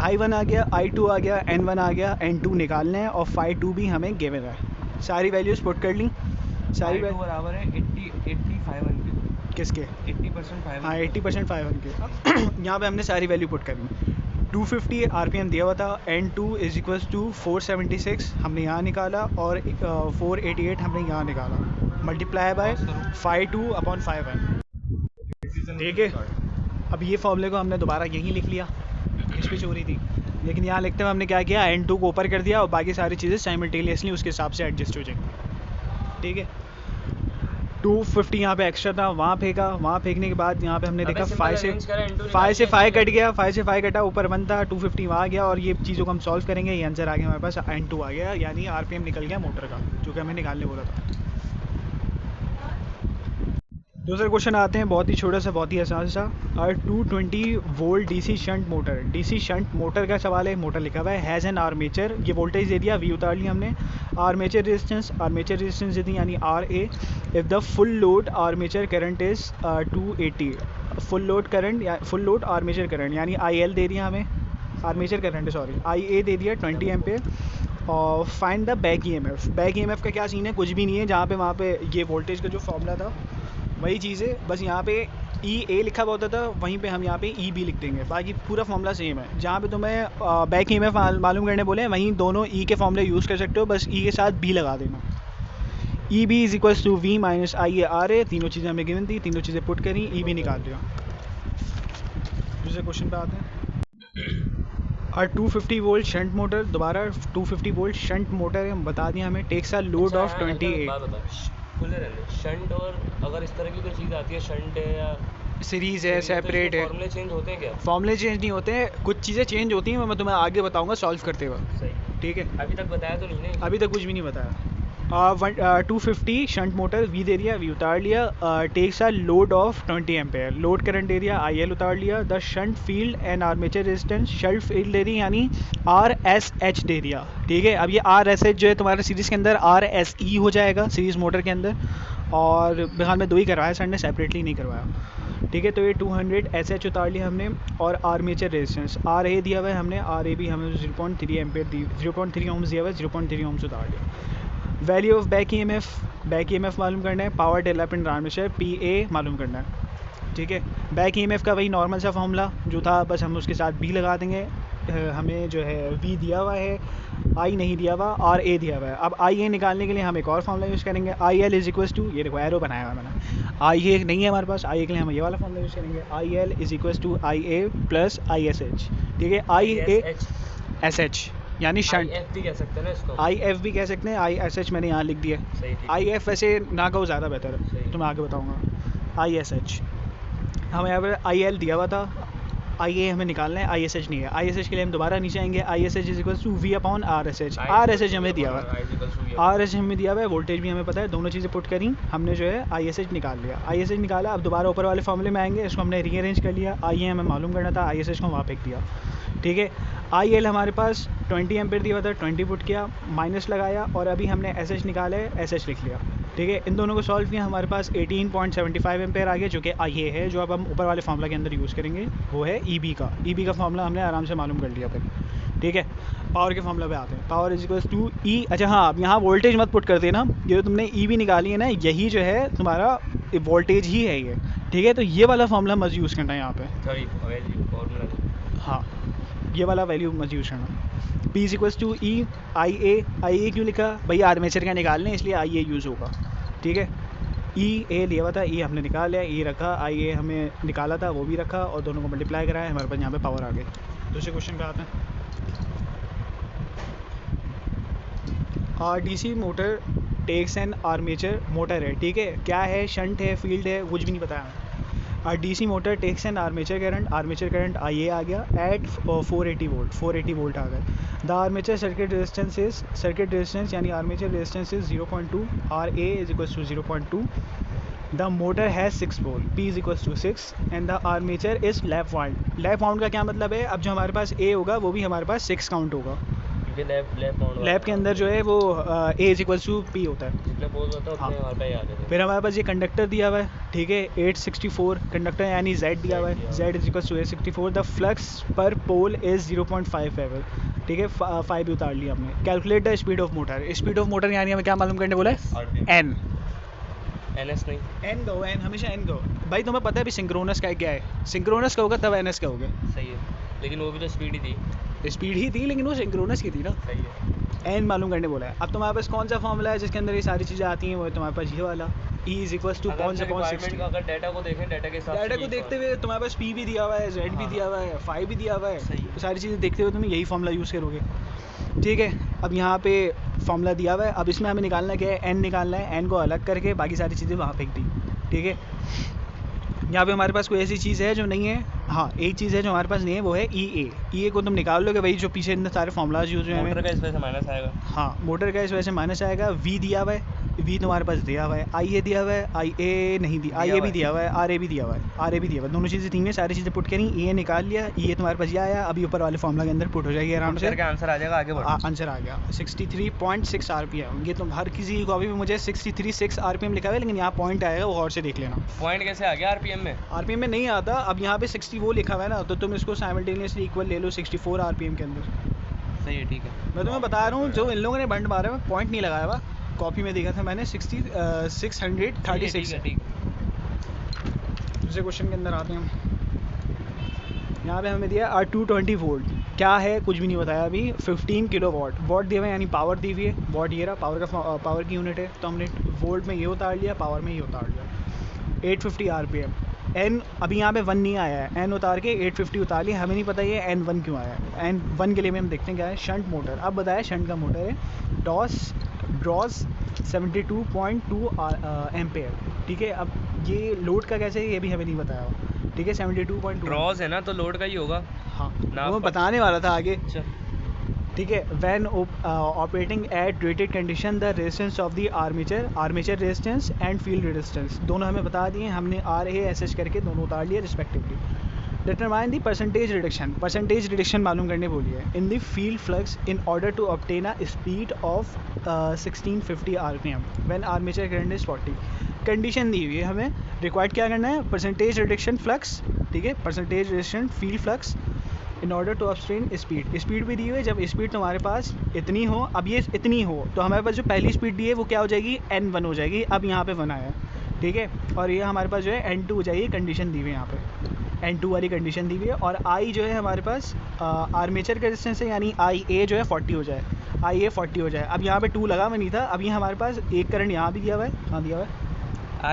Speaker 1: I1 आ गया, I2 आ गया, N1 आ गया, N2 निकालना है, और Phi2 भी हमें गिवन है। सारी वैल्यूज़ पुट कर ली, सारी
Speaker 2: बराबर है 85
Speaker 1: किसके
Speaker 2: 80% 5
Speaker 1: हाँ 80% 500 के। यहाँ पे हमने सारी वैल्यू पुट करनी। 250 RPM दिया हुआ था, N2 इज इक्वल्स टू 476 हमने यहाँ निकाला, और 488 हमने यहाँ निकाला, multiply by Phi2 upon Phi1, ठीक है। अब ये फॉर्मूले को हमने दोबारा यहीं लिख लिया, इस पे चोरी थी, लेकिन यहाँ लिखते हुए हमने क्या किया, N2 को ऊपर कर दिया, और बाकी सारी चीज़ें साइमल्टेनियसली उसके हिसाब से एडजस्ट हो जाएंगी, ठीक है। 250 यहाँ पे एक्स्ट्रा था, वहाँ फेंका, वहाँ फेंकने के बाद यहाँ पे हमने देखा 5 से 5 कट गया, 5 से 5 कटा, ऊपर 1 था, 250 वहाँ गया, और ये चीज़ों को हम सॉल्व करेंगे। ये आंसर आ गया हमारे पास, N2 आ गया, यानी RPM निकल गया मोटर का, जो कि हमें निकालने बोला था। दूसरा क्वेश्चन आते हैं, बहुत ही छोटा सा, बहुत ही आसान सा। 220 volt DC shunt motor, DC shunt motor का सवाल है। मोटर लिखा हुआ है हैज़ एन आर्मेचर, ये वोल्टेज दे दिया, वी उतार लिया हमने। आर्मेचर रेजिस्टेंस दे दी यानी RA। If the full load armature current is 280, full load current या फुल लोड आर्मेचर करंट यानी IL दे दिया हमें, आर्मेचर करंट सॉरी, IA दे दिया 20 एम्पेयर। और find the back EMF। Back EMF का क्या सीन है, कुछ भी नहीं है। जहाँ पे वहाँ पे ये वोल्टेज का जो फॉर्मूला था वही चीज़ है, बस यहाँ पे EA लिखा हुआ होता था, वहीं पे हम यहाँ पे EB लिख देंगे, बाकी पूरा फॉर्मूला सेम है। जहाँ पे तुम्हें बैक EMF मालूम करने बोले वहीं दोनों E के फॉर्मूले यूज़ कर सकते हो, बस E के साथ B लगा देना। EB is equals to V minus IA RA, तीनों चीज़ें हमें गिवन थी, तीनों चीज़ें पुट करी, EB निकाल दिया। दूसरे क्वेश्चन पे आते हैं। 250 वोल्ट शंट मोटर, दोबारा 250 वोल्ट शंट मोटर है, बता दिया हमें, टेक्स अ लोड ऑफ 28।
Speaker 2: खुले रहने शंट, और अगर इस तरह की कोई चीज़ आती है, शंट है या
Speaker 1: सीरीज़ है, सेपरेट है,
Speaker 2: फॉर्मूले चेंज होते हैं क्या?
Speaker 1: फॉर्मूले चेंज नहीं होते हैं, कुछ चीज़ें चेंज होती हैं, मैं तुम्हें आगे बताऊंगा सॉल्व करते हुए।
Speaker 2: सही,
Speaker 1: ठीक है,
Speaker 2: अभी तक बताया तो नहीं है?
Speaker 1: अभी तक कुछ भी नहीं बताया। 250 शंट मोटर, वी दे दिया, वी उतार लिया। Takes a load of 20 ampere, load current दे दिया, IL उतार लिया। The shunt field and armature resistance, shunt field दे दी यानी RSH दे दिया। ठीक है, अब ये RSH जो है तुम्हारे सीरीज़ के अंदर RSE हो जाएगा, सीरीज़ मोटर के अंदर, और बिहार में 2 ही करवाया सर ने, सेपरेटली नहीं करवाया। ठीक है, तो ये 200 SH उतार लिया हमने। और आर्मेचर रेजिस्टेंस RA दिया हुआ है हमने, RA भी हमें 0.3 एम्पेयर दी, 0.3 ओम्स दिया हुआ है, 0.3 ओम्स उतार लिया। वैल्यू ऑफ बैक EMF मालूम करना है, पावर डेवलपमेंट आर्मेचर PA मालूम करना है। ठीक है, बैक EMF का वही नॉर्मल सा फॉर्मूला जो था, बस हम उसके साथ B लगा देंगे। हमें जो है V दिया हुआ है, I नहीं दिया हुआ, RA दिया हुआ है। अब IA निकालने के लिए हम एक और फॉर्मूला यूज़ करेंगे, IL इज इक्वल्स टू, ये देखो एरो बनाया हुआ मैंने, IA नहीं है हमारे पास, IA के लिए हम ये वाला फॉर्मूला यूज़ करेंगे, IL is equals to IA plus ISH। ठीक है, IASH यानी शंट,
Speaker 2: IF भी कह सकते हैं ना इसको?
Speaker 1: IF भी कह सकते हैं, ISH मैंने यहाँ लिख दिया। IF वैसे ना कहो ज़्यादा बेहतर है, तो मैं आगे बताऊँगा। ISH हमें यहाँ पर IL दिया हुआ था, IA हमें निकालना है, ISH नहीं है। ISH के लिए हम दोबारा नीचे आएंगे, ISH is equals to V upon RSH। RSH हमें दिया हुआ है, RSH हमें दिया हुआ है, वोल्टेज भी हमें पता है, दोनों चीज़ें पुट करी, हमने जो है ISH निकाल लिया। ISH निकाला, अब दोबारा ऊपर वाले फॉर्मूले में आएंगे, इसको हमने रीअरेंज कर लिया। IA हमें मालूम करना था, ISH को वहाँ फेंक दिया। ठीक है, IL हमारे पास 20 एम्पेयर दिया हुआ था, 20 पुट किया, माइनस लगाया, और अभी हमने SH निकाला है, SH लिख लिया। ठीक है, इन दोनों को सॉल्व किया, हमारे पास 18.75 एम्पेयर आ गया, जो कि IA है, जो अब हम ऊपर वाले फार्मूला के अंदर यूज़ करेंगे, वो है EB का फार्मूला हमने आराम से मालूम कर लिया फिर। ठीक है, पावर के फार्मूला पे आते हैं, power is equals to E। अच्छा हाँ, अब यहाँ वोल्टेज मत पुट कर देना, ये जो तुमने EB निकाली है ना, यही जो है तुम्हारा वोल्टेज ही है ये। ठीक है, तो ये वाला फार्मूला मत यूज़ करना है यहाँ पे, हाँ ये वाला वैल्यू मत यूज़ करना। P is equals to E IA क्यों लिखा भाई, आर्मेचर का निकालने इसलिए IA यूज़ होगा। ठीक है, A लिया हुआ था, E हमने निकाल लिया, E रखा, IA हमें निकाला था, वो भी रखा, और दोनों को मल्टीप्लाई कराया, हमारे पास यहाँ पे पावर आ गई। दूसरे क्वेश्चन पे आते हैं। DC motor takes an armature motor है। ठीक है, क्या है, शंट है, फील्ड है, कुछ भी नहीं बताया। DC motor takes an armature current IA आ गया एट 480 वोल्ट आ गए। द आर्मेचर सर्किट रेजिस्टेंस यानी armature resistance is 0.2, RA is equals to 0.2। The motor has 6 pole, P is equals to 6 and the armature is lap wound. Lap wound का क्या मतलब है, अब जो हमारे पास A होगा वो भी हमारे पास 6 काउंट होगा। लैप के अंदर जो है वो A is equals to P होता है,
Speaker 2: जितने पोल होता है उतने हमारे पास याद है।
Speaker 1: फिर हमारे पास ये कंडक्टर दिया हुआ है। ठीक है, 864 कंडक्टर यानी Z दिया हुआ है, Z is equals to 864। The flux per pole is 0.5 favour. ठीक है, 5 भी उतार लिया हमने। Calculate the speed of motor, speed of motor यानी हमें क्या मालूम करने बोला है, N।
Speaker 2: NS नहीं,
Speaker 1: N कहो, N हमेशा N कहो भाई, तुम्हें पता है अभी सिंक्रोनस का क्या है, सिंक्रोनस का होगा तब NS का होगा।
Speaker 2: सही है, लेकिन वो भी तो स्पीड ही थी,
Speaker 1: स्पीड ही थी, लेकिन वो सिंक्रोनस की थी ना।
Speaker 2: सही है,
Speaker 1: N मालूम करने बोला है। अब तुम्हारे पास कौन सा फॉर्मूला है जिसके अंदर ये सारी चीज़ें आती हैं, वो है तुम्हारे पास ये वाला, E इज इक्वल्स टू कौन सा 60।
Speaker 2: अगर डाटा को देखें, डाटा के हिसाब से,
Speaker 1: डाटा को देखते हुए तुम्हारे पास P भी दिया हुआ है, Z भी दिया हुआ है, 5 भी दिया हुआ है, तो सारी चीज़ें देखते हुए तुम यही फॉर्मूला यूज़ करोगे। ठीक है, अब यहाँ पे फॉर्मूला दिया हुआ है, अब इसमें हमें निकालना क्या है, N निकालना है। N को अलग करके बाकी सारी चीज़ें वहाँ फेंक दी। ठीक है, यहाँ पे हमारे पास कोई ऐसी चीज़ है जो नहीं है, हाँ एक चीज़ है जो हमारे पास नहीं है, वो है EA को तुम निकाल लोगे, वही जो पीछे इतने सारे फॉर्मूलाज यूज हुए हैं।
Speaker 2: मोटर का इस वजह से माइनस आएगा,
Speaker 1: हाँ मोटर का इस वजह से माइनस आएगा। V दिया हुआ है, वी तुम्हारे पास दिया हुआ है, आई ए दिया हुआ है, आई ए नहीं दिया, आई ए भी दिया हुआ है, आर ए भी दिया हुआ है, आर ए भी दिया हुआ है, दोनों चीज़ें थी, सारी चीज़ें पुट करी, ए निकाल लिया, ये तुम्हारे पास ये आया, अभी ऊपर वाले फॉर्मूला के अंदर पुट हो जाएगी आराम से,
Speaker 2: आंसर आ जाएगा, आगे बढ़ो।
Speaker 1: आंसर आ गया 63.6 RPM। ये तुम हर किसी की कॉपी में मुझे 63.6 RPM लिखा हुआ है, लेकिन यहाँ पॉइंट आएगा, वो और से देख लेना।
Speaker 2: पॉइंट कैसे आ गया आरपीएम में?
Speaker 1: आरपीएम में नहीं आता, अब यहाँ पे 60 वो लिखा हुआ है ना, तो तुम इसको साइमल्टेनियसली इक्वल ले लो 64 RPM के अंदर।
Speaker 2: सही है, ठीक है।
Speaker 1: मैं तुम्हें बता रहा हूँ, जो इन लोगों ने बंड मारा है, पॉइंट नहीं लगाया हुआ, कॉपी में देखा था मैंने 636 है।
Speaker 2: ठीक।
Speaker 1: दूसरे क्वेश्चन के अंदर आते हैं हम। यहाँ पे हमें दिया 220 वोल्ट, क्या है कुछ भी नहीं बताया अभी। 15 किलो वाट दिया हुआ है, यानी पावर दी हुई है, वाट ये रहा, पावर की यूनिट है, तो हमने वोल्ट में ये उतार लिया, पावर में ये उतार लिया। 850 RPM। एन अभी यहाँ पे 1 नहीं आया है, एन उतार के 850 उतार लिया, हमें नहीं पता ये एन 1 क्यों आया है। एन 1 के लिए भी हम देखते हैं क्या है, शंट मोटर। अब बताया शंट का मोटर है, ड्रॉस 72.2 एम्पेयर, ठीक है। अब ये लोड का कैसे है ये भी हमें नहीं बताया हो, ठीक है। 72.2
Speaker 2: ड्रॉस है ना, तो लोड का ही होगा।
Speaker 1: हाँ, वो बताने वाला था आगे,
Speaker 2: अच्छा।
Speaker 1: ठीक है। When operating at rated condition the resistance of the armature resistance and field resistance, दोनों हमें बता दिए, हमने RASH करके दोनों उतार लिए respectively. Determine the percentage reduction मालूम करने बोली है in the field flux in order to obtain a speed of 1650 RPM when armature current is 40। Condition दी हुई है, हमें रिक्वायर्ड क्या करना है, परसेंटेज रिडक्शन फ्लक्स, ठीक है, percentage reduction field flux in order to obtain speed भी दी हुई है। जब स्पीड तुम्हारे पास इतनी हो, अब ये इतनी हो, तो हमारे पास जो पहली स्पीड दी है वो क्या हो जाएगी, N1 हो जाएगी। अब यहाँ पे 1 आया, ठीक है, और ये हमारे पास जो है N2 हो जाएगी, कंडीशन दी हुई है यहाँ पे, N2 वाली कंडीशन दी हुई है। और I जो है हमारे पास आर्मेचर का रेजिस्टेंस है, यानी IA जो है 40 हो जाए, IA 40 हो जाए। अब यहाँ पे 2 लगा हुआ नहीं था, अब ये हमारे पास एक करंट यहाँ भी दिया हुआ है, हाँ दिया हुआ है,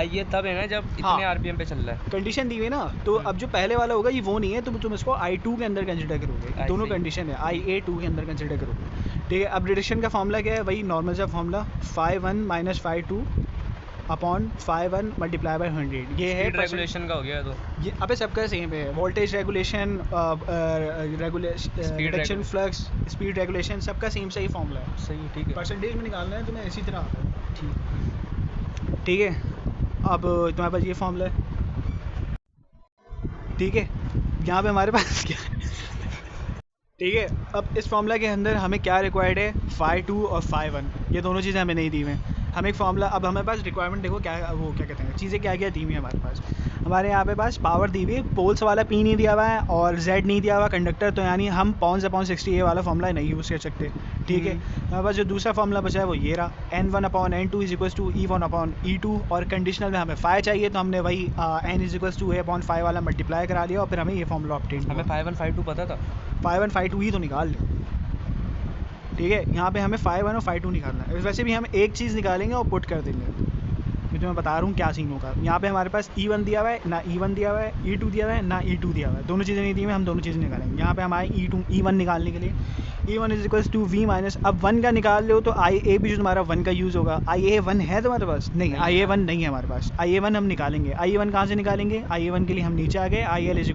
Speaker 2: ये तब है ना जब इतने
Speaker 1: हाँ,
Speaker 2: आरपीएम पे चल रहा है,
Speaker 1: कंडीशन दी हुई है ना। तो अब जो पहले वाला होगा ये वो नहीं है, तो तुम इसको I2 के अंदर कंसिडर करोगे, दोनों कंडीशन है, IA2 के अंदर कंसिडर करोगे, ठीक है। अब रिडक्शन का फॉर्मूला क्या है, वही नॉर्मल सा फॉर्मूला, 5(1 - 5(2) अपॉन 5(1 × 100। ये है
Speaker 2: रेगुलेशन का हो गया। तो
Speaker 1: ये अबे सबका सेम है, voltage regulation, reduction flux, speed regulation, सबका सेम सही फॉर्मूला है।
Speaker 2: सही, ठीक है।
Speaker 1: परसेंटेज में निकालना है तुम्हें इसी तरह आता है, ठीक है। अब तुम्हारे पास ये फॉर्मूला है, ठीक है। यहाँ पे हमारे पास क्या है, ठीक है। अब इस फॉर्मूला के अंदर हमें क्या रिक्वायर्ड है, 5(2) और 5(1), ये दोनों चीज़ें हमें नहीं दी हुई हैं। हमें एक फॉर्मूला, अब हमारे पास रिक्वायरमेंट देखो क्या, वो क्या कहते हैं, चीज़ें क्या क्या दी हुई हैं हमारे पास। हमारे यहाँ पे पास पावर दी हुई है, पोल्स वाला P नहीं दिया हुआ है और Z नहीं दिया हुआ कंडक्टर, तो यानी हम pounds/60 ये वाला फॉर्मूला नहीं यूज़ कर सकते, ठीक है। हमारे पास जो दूसरा फॉर्मूला बचा है वो ये रहा, N1/N2 = E1/E2, और कंडीशनल में हमें फ़ाई चाहिए, तो हमने वही N = A/5 वाला मल्टीप्लाई करा लिया, और फिर हमें ये फॉर्मूला ऑब्टेन।
Speaker 2: हमें 5(1 5(2) पता था,
Speaker 1: 5(1 5(2) ही तो निकाल लो, ठीक है। यहाँ पे हमें 5(1 और 5(2) निकालना है। वैसे भी हम एक चीज़ निकालेंगे और पुट कर देंगे, मैं तुम्हें बता रहा हूँ क्या सीन होगा। यहाँ पे हमारे पास E1 दिया हुआ है, ना E1 दिया हुआ है, E2 दिया हुआ है, ना E2 दिया हुआ है, दोनों चीज़ें नहीं दी हुई, हम दोनों चीज़ें निकालेंगे। यहाँ पे हम आए E1 निकालने के लिए, E1 = V-, अब 1 का निकाल लो तो IA भी जो तुम्हारा 1 का यूज़ होगा। IA1 है तुम्हारे पास? नहीं, IA1 नहीं है हमारे पास। IA1 हम निकालेंगे, IA1 कहाँ से निकालेंगे, IA1 के लिए हम नीचे आ गए, IL =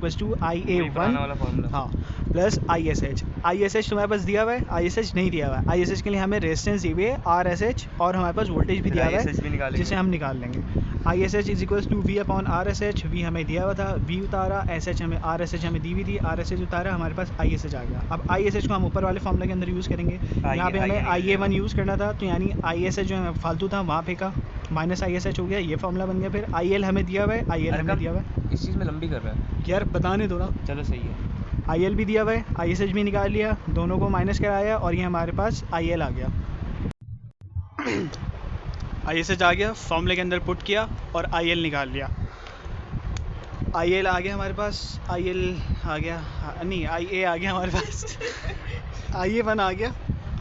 Speaker 1: IA1, हाँ, प्लस ISH तुम्हारे पास दिया हुआ है, ISH नहीं दिया हुआ है। ISH के लिए हमें रेजिस्टेंस दी हुई है RSH, और हमारे पास वोल्टेज भी दिया हुआ है जिसे हम निकाल लेंगे। ISH = V/RSH, V हमें दिया हुआ था, V उतारा, SH हमें RSH हमें दी हुई थी, RSH उतारा, हमारे पास ISH आ गया। अब ISH को हम ऊपर वाले फॉर्मूला के अंदर यूज़ करेंगे, यहाँ पे हमें IA1 यूज़ करना था, तो यानी ISH जो है फालतू था वहाँ फेंका, माइनस ISH हो गया, ये फॉर्मूला बन गया। फिर IL हमें दिया हुआ है, IL हमें दिया हुआ है,
Speaker 2: इस चीज़ में लंबी कर रहा है
Speaker 1: यार बताने दो ना,
Speaker 2: चलो सही है।
Speaker 1: IL भी दिया हुआ है, ISH भी निकाल लिया, दोनों को माइनस कराया, और ये हमारे पास IL आ गया। ISH आ गया, फॉर्मूले के अंदर पुट किया और IL निकाल लिया। IL आ गया हमारे पास, IL आ गया, नहीं IA आ गया हमारे पास IA1 आ गया,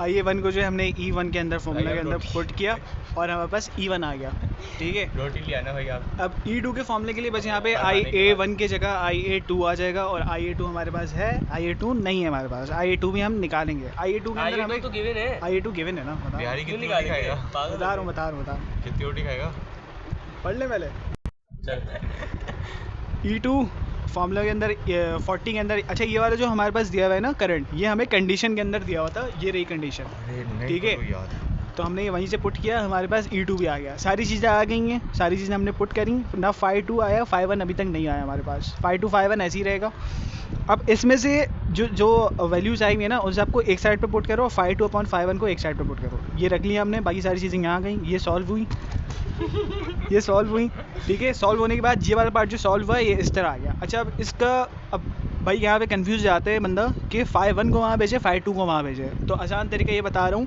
Speaker 1: IA1 को जो है हमने E1 के अंदर फॉर्मूला के अंदर पुट किया, और हमारे पास E1 आ गया, ठीक है।
Speaker 3: रोटी ले आना भाई आप।
Speaker 1: अब E2 के फॉर्मूले के लिए बस यहाँ पे IA1 की जगह IA2 आ जाएगा, और IA2 हमारे पास है, IA2 नहीं है हमारे पास, IA2 भी हम निकालेंगे। IA2 के अंदर हमें
Speaker 2: तो गिवन है,
Speaker 1: IA2 गिवन है ना,
Speaker 3: बिहारी कितनी रोटी खाएगा?
Speaker 1: बता रहा हूँ,
Speaker 3: कितनी रोटी खाएगा?
Speaker 1: पढ़ ले पहले। E2 फॉर्मूला के अंदर 40 के अंदर, अच्छा ये वाला जो हमारे पास दिया हुआ है ना करंट, ये हमें कंडीशन के अंदर दिया हुआ था, ये रही कंडीशन, ठीक है। तो हमने ये वहीं से पुट किया, हमारे पास E2 भी आ गया, सारी चीज़ें आ गई हैं, सारी चीज़ें हमने पुट करी ना। 5.2 आया, 5.1 अभी तक नहीं आया हमारे पास, 5.2 5.1 ऐसे ही रहेगा। अब इसमें से जो वैल्यूज़ आएंगे ना उनसे आपको एक साइड पे पुट करो, 5.2/5.1 को एक साइड पे पुट करो। ये रख लिया हमने, बाकी सारी चीज़ें यहाँ आ गई, ये सॉल्व हुई, ये सॉल्व हुई, ठीक है। सॉल्व होने के बाद ये वाला पार्ट जो सॉल्व हुआ ये इस तरह आ गया। अच्छा अब इसका, अब भाई यहाँ पे कंफ्यूज जाते हैं बंदा कि 5.1 को वहाँ भेजे, 5.2 को वहाँ भेजे। तो आसान तरीका ये बता रहा हूँ,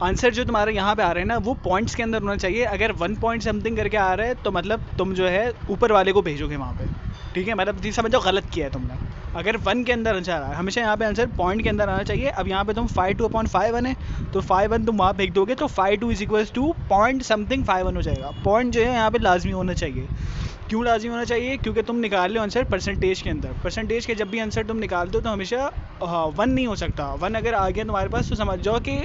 Speaker 1: आंसर जो तुम्हारा यहाँ पे आ रहा है ना वो पॉइंट्स के अंदर होना चाहिए। अगर 1 पॉइंट समथिंग करके आ रहा है तो मतलब तुम जो है ऊपर वाले को भेजोगे वहाँ पे, ठीक है। मतलब जी समझो गलत किया है तुमने। अगर 1 के अंदर आंसर आ रहा है, हमेशा यहाँ पे आंसर पॉइंट के अंदर आना चाहिए। अब यहाँ पे तुम 5.2/5.1 है तो 5.1 तुम वहाँ फेंक दोगे तो 5.2 = पॉइंट समथिंग 5.1 हो जाएगा। पॉइंट जो है यहाँ पे लाजमी होना चाहिए। क्यों लाजमी होना चाहिए? क्योंकि तुम निकाल लो आंसर परसेंटेज के अंदर। परसेंटेज के जब भी आंसर तुम निकालते हो तो हमेशा 1 नहीं हो सकता। 1 अगर आ गया तुम्हारे पास तो समझ जाओ कि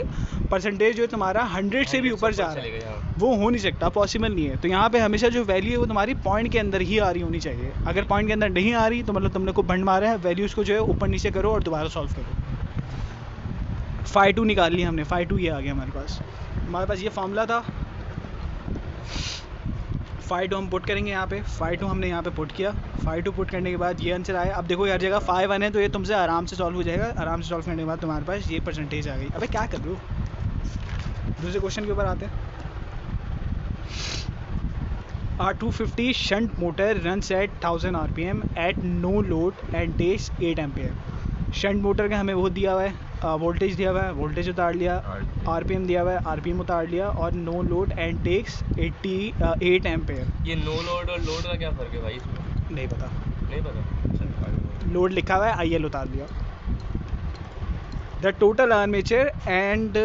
Speaker 1: परसेंटेज जो तुम्हारा 100 से भी ऊपर जा रहा है, वो हो नहीं सकता, पॉसिबल नहीं है। तो यहाँ पे हमेशा जो वैल्यू है वो तुम्हारी पॉइंट के अंदर ही आ रही होनी चाहिए। अगर पॉइंट के अंदर नहीं आ रही तो मतलब तुमने को भंड मारा है। वैल्यूज़ को जो है ऊपर नीचे करो और दोबारा सॉल्व करो। 5.2 निकाल लिया हमने, 5.2 ये आ गया हमारे पास। हमारे पास ये फॉर्मूला था, 5.2 हम पुट करेंगे यहाँ पे। 5.2 हमने यहाँ पे पुट किया। 5.2 पुट करने के बाद ये आंसर आया। अब देखो हर जगह 5.1 है तो ये तुमसे आराम से सॉल्व हो जाएगा। आराम से सॉल्व करने के बाद तुम्हारे पास ये परसेंटेज आ गई। अबे क्या कर रहे हो? दूसरे क्वेश्चन के ऊपर आते हैं। R250 shunt motor runs at 1000 RPM at no load and takes 8 ampere. Shunt motor का हमें वो दिया हुआ है, वोल्टेज दिया हुआ है, वोल्टेज उतार लिया, RPM दिया हुआ है, RPM उतार लिया, और no load and takes 8 ampere.
Speaker 2: ये नो लोड और लोड का क्या फ़र्क है भाई इसमें?
Speaker 1: नहीं पता,
Speaker 2: नहीं पता।
Speaker 1: लोड लिखा हुआ है, IL उतार लिया। The total armature and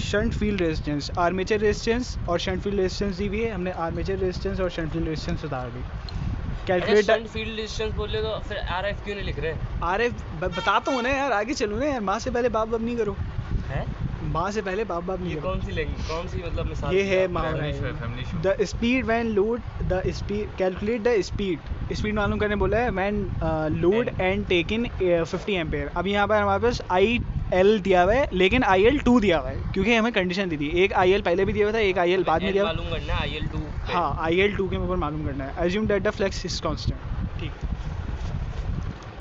Speaker 1: shunt field resistance. Armature resistance और शंट फील्ड रेजिस्टेंस दी हुई है, हमने आर्मेचर रेजिस्टेंस और शंट फील्ड रेजिस्टेंस उतार दी। कैलकुलेट
Speaker 2: शंट फील्ड रेजिस्टेंस बोले तो फिर RF क्यों नहीं लिख रहे?
Speaker 1: RF बताता हूँ ना यार, आगे चलो ना यार, माँ से पहले बाप बाप नहीं करो।
Speaker 2: हैं?
Speaker 1: माँ से पहले बाप बाप नहीं
Speaker 2: ये
Speaker 1: करो।
Speaker 2: कौन सी लैंग्वेज, कौन सी मतलब मिसाल?
Speaker 1: ये है मुहावरा। The speed when load, the speed, calculate the speed. Speed मालूम करने बोला है when load and taken 50 ampere. अब यहाँ पर हमारे पास IL दिया हुआ है लेकिन IL2 दिया हुआ है क्योंकि हमें कंडीशन दी थी। एक IL पहले भी दिया हुआ था, एक IL बाद में दिया हुआ।
Speaker 2: मालूम करना है IL2।
Speaker 1: हाँ, IL2 के ऊपर मालूम करना है। Assume that the flux is constant. ठीक,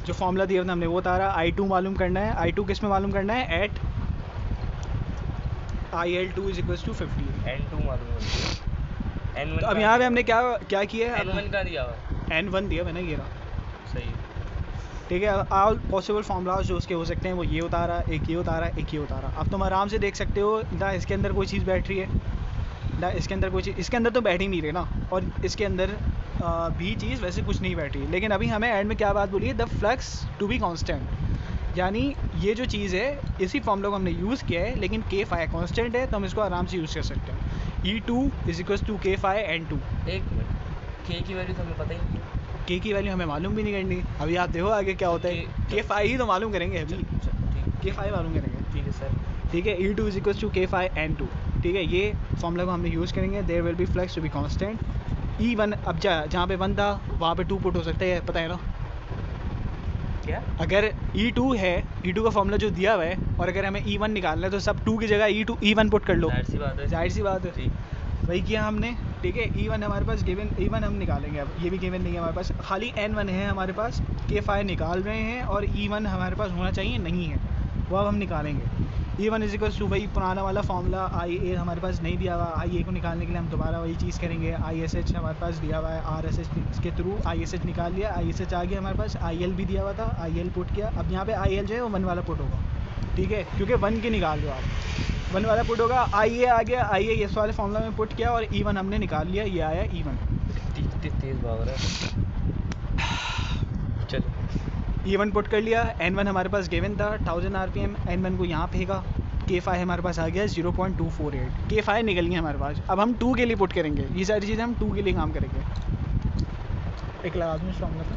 Speaker 1: जो फॉर्मूला दिया था हमने वो तारा। I2 मालूम करना है। I2 किस में मालूम करना है? Eight IL2 = 50।
Speaker 2: N2 मालूम करना है। N1
Speaker 1: तो अब यहाँ पे हमने क्या किया है?
Speaker 2: N1 का दिया हुआ है।
Speaker 1: N1 दिया मैंने, ये रहा।
Speaker 2: सही।
Speaker 1: ठीक है, ऑल पॉसिबल फार्मूलाज जो उसके हो सकते हैं वो ये उतारा, एक ये उतारा, एक ये उतारा। अब तुम आराम से देख सकते हो ना इसके अंदर कोई चीज़ बैठ रही है ना, इसके अंदर कोई चीज़, इसके अंदर तो बैठ ही नहीं रही ना, और इसके अंदर भी चीज़ वैसे कुछ नहीं बैठ रही। लेकिन अभी हमें एंड में क्या बात बोली है? The flux to be constant. यानी ये जो चीज़ है इसी फॉर्मूला को हमने यूज़ किया है, लेकिन K∅ कांस्टेंट है तो हम इसको आराम से यूज़ कर सकते हैं। E2 = K∅ N2।
Speaker 2: एक मिनट, K की वैल्यू तो हमें पता ही नहीं है।
Speaker 1: K की वैल्यू हमें मालूम भी नहीं करनी। अभी आप देखो आगे क्या होता है। K∅ ही तो मालूम करेंगे अभी, K∅ मालूम करेंगे।
Speaker 2: ठीक है सर।
Speaker 1: ठीक है, E2 = K∅ N2। ठीक है, ये फॉर्मूला को हमने यूज़ करेंगे। There will be flux to be constant. E1, अब जहाँ पे 1 था वहाँ पे 2 पुट हो सकता है, पता है ना?
Speaker 2: क्या?
Speaker 1: अगर E2 है, E2 का फॉर्मूला जो दिया हुआ है, और अगर हमें E1 निकालना है तो सब 2 की जगह E1 पुट कर लो।
Speaker 2: जाहिर सी बात है।
Speaker 1: जाहिर सी बात है, वही किया हमने। ठीक है, E1 हमारे पास गिवन, E1 हम निकालेंगे। अब ये भी गिवन नहीं है हमारे पास, खाली N1 है हमारे पास। K∅ निकाल रहे हैं और E1 हमारे पास होना चाहिए, नहीं है, वो अब हम निकालेंगे। E1 = वही पुराना वाला फार्मूला। IA हमारे पास नहीं दिया हुआ, IA को निकालने के लिए हम दोबारा वही चीज़ करेंगे। ISH हमारे पास दिया हुआ है, RSH के थ्रू ISH निकाल लिया, ISH आ गया हमारे पास। IL भी दिया हुआ था, IL पुट किया। अब यहाँ पे IL जो है वो 1 वाला पुट होगा। ठीक है, क्योंकि 1 के निकाल लो आप, 1 वाला पुट होगा। IA आ गया, IA इस वाले फॉर्मूला में पुट किया और E1 हमने निकाल लिया, ये आया E1।
Speaker 2: तेज भाग रहा है। चलो,
Speaker 1: E1 पुट कर लिया। N1 हमारे पास गिवन था 1000 RPM। N1 को यहाँ फेंका। K∅ हमारे पास आ गया 0.248। K∅ निकल गई हमारे पास। अब हम 2 के लिए पुट करेंगे, ये सारी चीज़ें हम 2 के लिए काम करेंगे। एक लगा दूँ इस फॉर्मूला का।